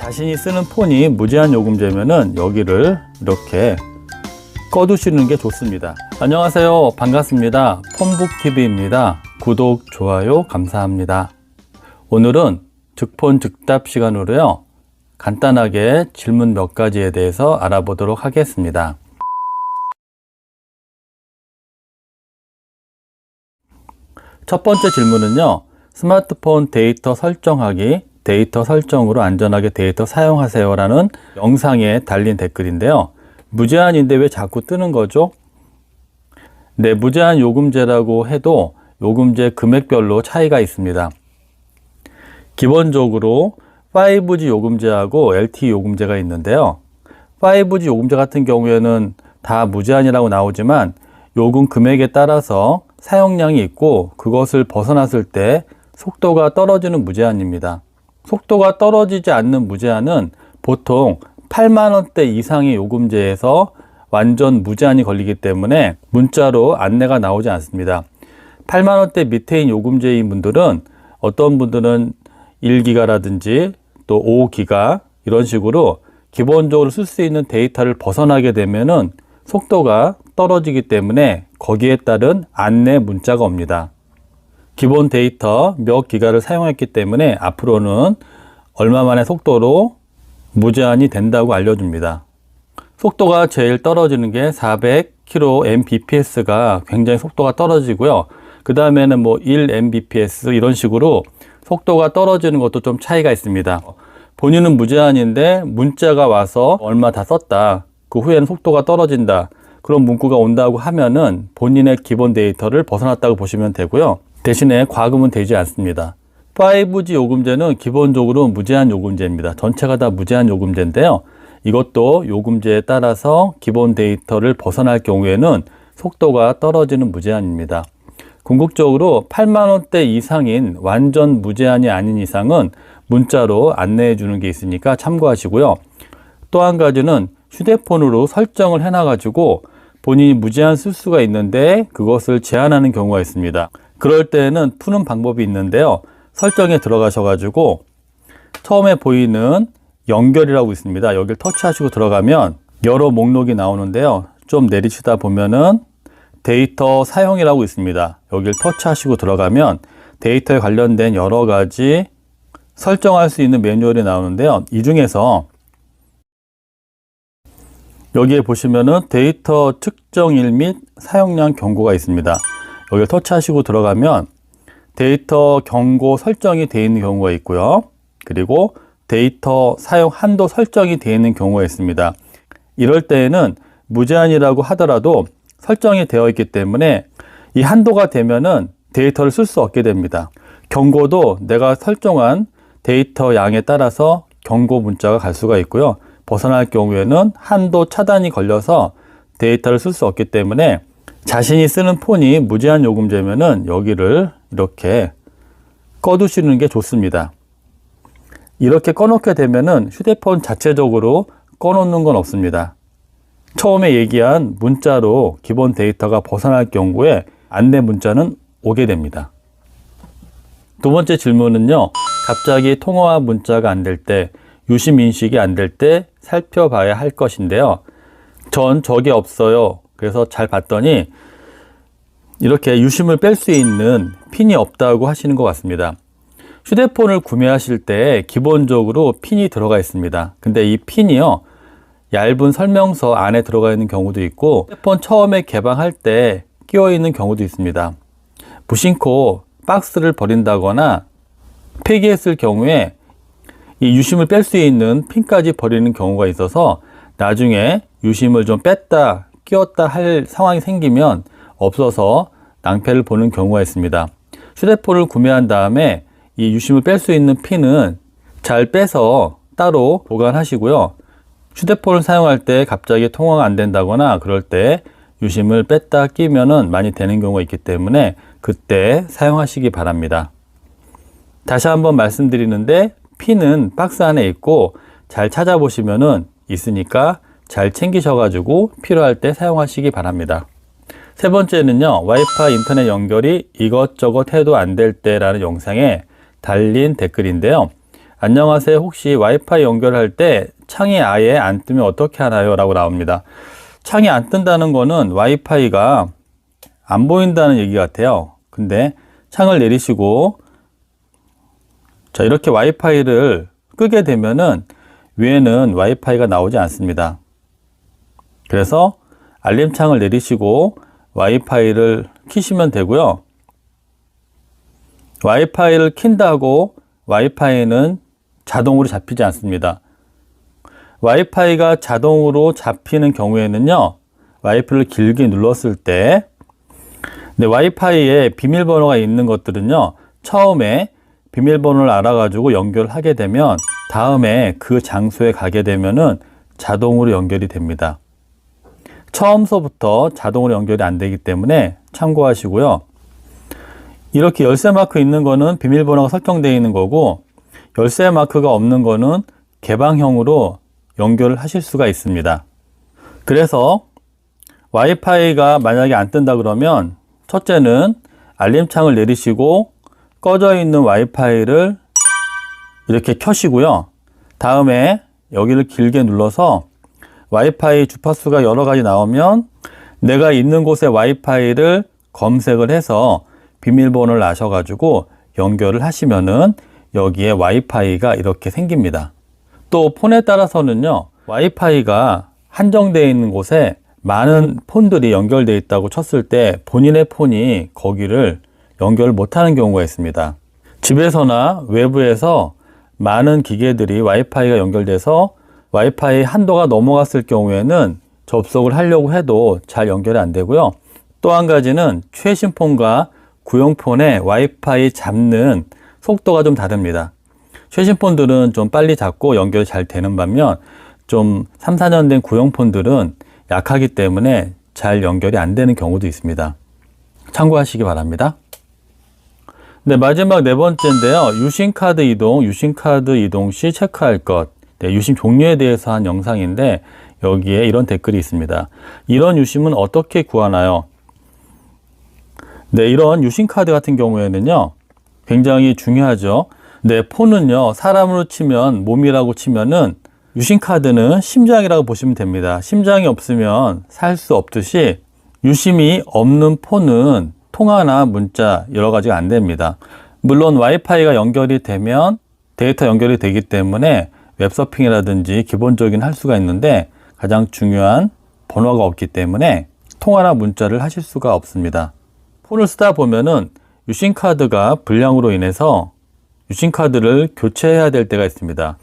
자신이 쓰는 폰이 무제한 요금제면은 여기를 이렇게 꺼두시는 게 좋습니다. 안녕하세요. 반갑습니다. 폰북TV입니다. 구독, 좋아요 감사합니다. 오늘은 즉폰 즉답 시간으로요. 간단하게 질문 몇 가지에 대해서 알아보도록 하겠습니다. 첫 번째 질문은요. 스마트폰 데이터 설정하기, 데이터 설정으로 안전하게 데이터 사용하세요 라는 영상에 달린 댓글인데요. 무제한인데 왜 자꾸 뜨는 거죠? 네, 무제한 요금제라고 해도 요금제 금액별로 차이가 있습니다. 기본적으로 5G 요금제하고 LTE 요금제가 있는데요. 5G 요금제 같은 경우에는 다 무제한이라고 나오지만 요금 금액에 따라서 사용량이 있고 그것을 벗어났을 때 속도가 떨어지는 무제한입니다. 속도가 떨어지지 않는 무제한은 보통 8만원대 이상의 요금제에서 완전 무제한이 걸리기 때문에 문자로 안내가 나오지 않습니다. 8만원대 밑에인 요금제인 분들은 어떤 분들은 1기가라든지 또 5기가 이런 식으로 기본적으로 쓸 수 있는 데이터를 벗어나게 되면은 속도가 떨어지기 때문에 거기에 따른 안내 문자가 옵니다. 기본 데이터 몇 기가를 사용했기 때문에 앞으로는 얼마만의 속도로 무제한이 된다고 알려줍니다. 속도가 제일 떨어지는 게 400kmbps가 굉장히 속도가 떨어지고요. 그 다음에는 뭐 1mbps 이런 식으로 속도가 떨어지는 것도 좀 차이가 있습니다. 본인은 무제한인데 문자가 와서 얼마 다 썼다. 그 후에는 속도가 떨어진다. 그런 문구가 온다고 하면은 본인의 기본 데이터를 벗어났다고 보시면 되고요. 대신에 과금은 되지 않습니다. 5G 요금제는 기본적으로 무제한 요금제입니다. 전체가 다 무제한 요금제인데요. 이것도 요금제에 따라서 기본 데이터를 벗어날 경우에는 속도가 떨어지는 무제한입니다. 궁극적으로 8만원대 이상인 완전 무제한이 아닌 이상은 문자로 안내해 주는 게 있으니까 참고하시고요. 또 한 가지는 휴대폰으로 설정을 해놔가지고 본인이 무제한 쓸 수가 있는데 그것을 제한하는 경우가 있습니다. 그럴 때는 푸는 방법이 있는데요. 설정에 들어가셔가지고 처음에 보이는 연결이라고 있습니다. 여기를 터치하시고 들어가면 여러 목록이 나오는데요. 좀 내리시다 보면은 데이터 사용이라고 있습니다. 여기를 터치하시고 들어가면 데이터에 관련된 여러 가지 설정할 수 있는 매뉴얼이 나오는데요. 이 중에서 여기에 보시면은 데이터 측정일 및 사용량 경고가 있습니다. 여기를 터치하시고 들어가면 데이터 경고 설정이 되어 있는 경우가 있고요. 그리고 데이터 사용 한도 설정이 되어 있는 경우가 있습니다. 이럴 때에는 무제한이라고 하더라도 설정이 되어 있기 때문에 이 한도가 되면은 데이터를 쓸 수 없게 됩니다. 경고도 내가 설정한 데이터 양에 따라서 경고 문자가 갈 수가 있고요. 벗어날 경우에는 한도 차단이 걸려서 데이터를 쓸 수 없기 때문에 자신이 쓰는 폰이 무제한 요금제면은 여기를 이렇게 꺼두시는 게 좋습니다. 이렇게 꺼놓게 되면은 휴대폰 자체적으로 꺼놓는 건 없습니다. 처음에 얘기한 문자로 기본 데이터가 벗어날 경우에 안내 문자는 오게 됩니다. 두 번째 질문은요. 갑자기 통화와 문자가 안 될 때, 유심 인식이 안 될 때 살펴봐야 할 것인데요. 전 적이 없어요. 그래서 잘 봤더니 이렇게 유심을 뺄 수 있는 핀이 없다고 하시는 것 같습니다. 휴대폰을 구매하실 때 기본적으로 핀이 들어가 있습니다. 근데 이 핀이요. 얇은 설명서 안에 들어가 있는 경우도 있고 휴대폰 처음에 개방할 때 끼워 있는 경우도 있습니다. 무심코 박스를 버린다거나 폐기했을 경우에 이 유심을 뺄 수 있는 핀까지 버리는 경우가 있어서 나중에 유심을 좀 뺐다 끼웠다 할 상황이 생기면 없어서 낭패를 보는 경우가 있습니다. 휴대폰을 구매한 다음에 이 유심을 뺄 수 있는 핀은 잘 빼서 따로 보관하시고요. 휴대폰을 사용할 때 갑자기 통화가 안 된다거나 그럴 때 유심을 뺐다 끼면은 많이 되는 경우가 있기 때문에 그때 사용하시기 바랍니다. 다시 한번 말씀드리는데 핀은 박스 안에 있고 잘 찾아보시면은 있으니까 잘 챙기셔가지고 필요할 때 사용하시기 바랍니다. 세 번째는요, 와이파이 인터넷 연결이 이것저것 해도 안 될 때라는 영상에 달린 댓글인데요. 안녕하세요. 혹시 와이파이 연결할 때 창이 아예 안 뜨면 어떻게 하나요? 라고 나옵니다. 창이 안 뜬다는 거는 와이파이가 안 보인다는 얘기 같아요. 근데 창을 내리시고 자, 이렇게 와이파이를 끄게 되면은 위에는 와이파이가 나오지 않습니다. 그래서 알림창을 내리시고 와이파이를 켜시면 되고요. 와이파이를 킨다고 와이파이는 자동으로 잡히지 않습니다. 와이파이가 자동으로 잡히는 경우에는요, 와이파이를 길게 눌렀을 때, 와이파이에 비밀번호가 있는 것들은요, 처음에 비밀번호를 알아가지고 연결하게 되면 다음에 그 장소에 가게 되면은 자동으로 연결이 됩니다. 처음서부터 자동으로 연결이 안 되기 때문에 참고하시고요. 이렇게 열쇠 마크 있는 거는 비밀번호가 설정되어 있는 거고, 열쇠 마크가 없는 거는 개방형으로 연결을 하실 수가 있습니다. 그래서 와이파이가 만약에 안 뜬다 그러면 첫째는 알림창을 내리시고 꺼져 있는 와이파이를 이렇게 켜시고요. 다음에 여기를 길게 눌러서 와이파이 주파수가 여러 가지 나오면 내가 있는 곳의 와이파이를 검색을 해서 비밀번호를 아셔가지고 연결을 하시면은 여기에 와이파이가 이렇게 생깁니다. 또 폰에 따라서는요, 와이파이가 한정되어 있는 곳에 많은 폰들이 연결되어 있다고 쳤을 때 본인의 폰이 거기를 연결을 못하는 경우가 있습니다. 집에서나 외부에서 많은 기계들이 와이파이가 연결돼서 와이파이 한도가 넘어갔을 경우에는 접속을 하려고 해도 잘 연결이 안 되고요. 또 한 가지는 최신 폰과 구형폰의 와이파이 잡는 속도가 좀 다릅니다. 최신 폰들은 좀 빨리 잡고 연결이 잘 되는 반면 좀 3, 4년 된 구형폰들은 약하기 때문에 잘 연결이 안 되는 경우도 있습니다. 참고하시기 바랍니다. 네, 마지막 네 번째인데요. 유심카드 이동 시 체크할 것. 유심 종류에 대해서 한 영상인데 여기에 이런 댓글이 있습니다. 이런 유심은 어떻게 구하나요? 네, 이런 유심카드 같은 경우에는요, 굉장히 중요하죠. 네, 폰은요, 사람으로 치면 몸이라고 치면은 유심카드는 심장이라고 보시면 됩니다. 심장이 없으면 살 수 없듯이 유심이 없는 폰은 통화나 문자 여러 가지가 안 됩니다. 물론 와이파이가 연결이 되면 데이터 연결이 되기 때문에 웹서핑이라든지 기본적인 할 수가 있는데 가장 중요한 번호가 없기 때문에 통화나 문자를 하실 수가 없습니다. 폰을 쓰다 보면은 유심카드가 불량으로 인해서 유심카드를 교체해야 될 때가 있습니다.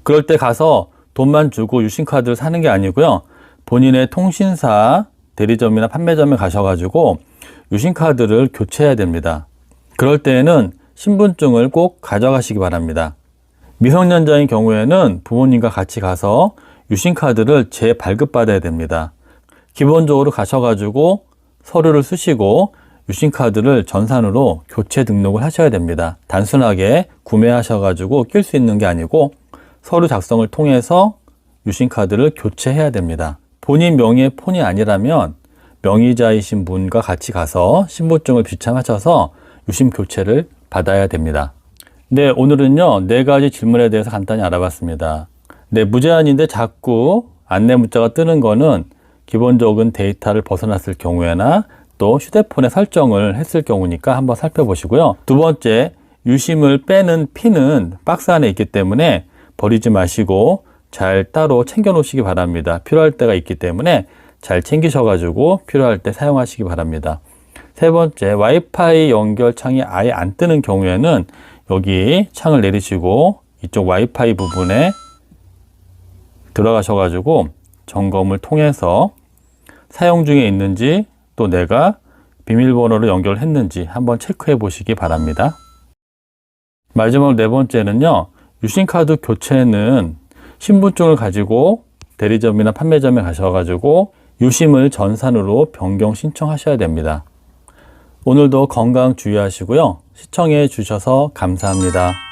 그럴 때 가서 돈만 주고 유심카드를 사는 게 아니고요. 본인의 통신사 대리점이나 판매점에 가셔가지고 유심카드를 교체해야 됩니다. 그럴 때에는 신분증을 꼭 가져가시기 바랍니다. 미성년자인 경우에는 부모님과 같이 가서 유심카드를 재발급받아야 됩니다. 기본적으로 가셔가지고 서류를 쓰시고 유심카드를 전산으로 교체 등록을 하셔야 됩니다. 단순하게 구매하셔가지고 낄 수 있는 게 아니고 서류 작성을 통해서 유심카드를 교체해야 됩니다. 본인 명의의 폰이 아니라면 명의자이신 분과 같이 가서 신분증을 비참하셔서 유심 교체를 받아야 됩니다. 네, 오늘은요, 4가지 질문에 대해서 간단히 알아봤습니다. 네, 무제한인데 자꾸 안내 문자가 뜨는 거는 기본적인 데이터를 벗어났을 경우에나 또 휴대폰에 설정을 했을 경우니까 한번 살펴보시고요. 두 번째, 유심을 빼는 핀은 박스 안에 있기 때문에 버리지 마시고 잘 따로 챙겨 놓으시기 바랍니다. 필요할 때가 있기 때문에 잘 챙기셔가지고 필요할 때 사용하시기 바랍니다. 세 번째, 와이파이 연결 창이 아예 안 뜨는 경우에는 여기 창을 내리시고 이쪽 와이파이 부분에 들어가셔가지고 점검을 통해서 사용 중에 있는지 또 내가 비밀번호를 연결했는지 한번 체크해 보시기 바랍니다. 마지막 네 번째는요, 유심카드 교체는 신분증을 가지고 대리점이나 판매점에 가셔가지고 유심을 전산으로 변경 신청하셔야 됩니다. 오늘도 건강 주의하시고요. 시청해 주셔서 감사합니다.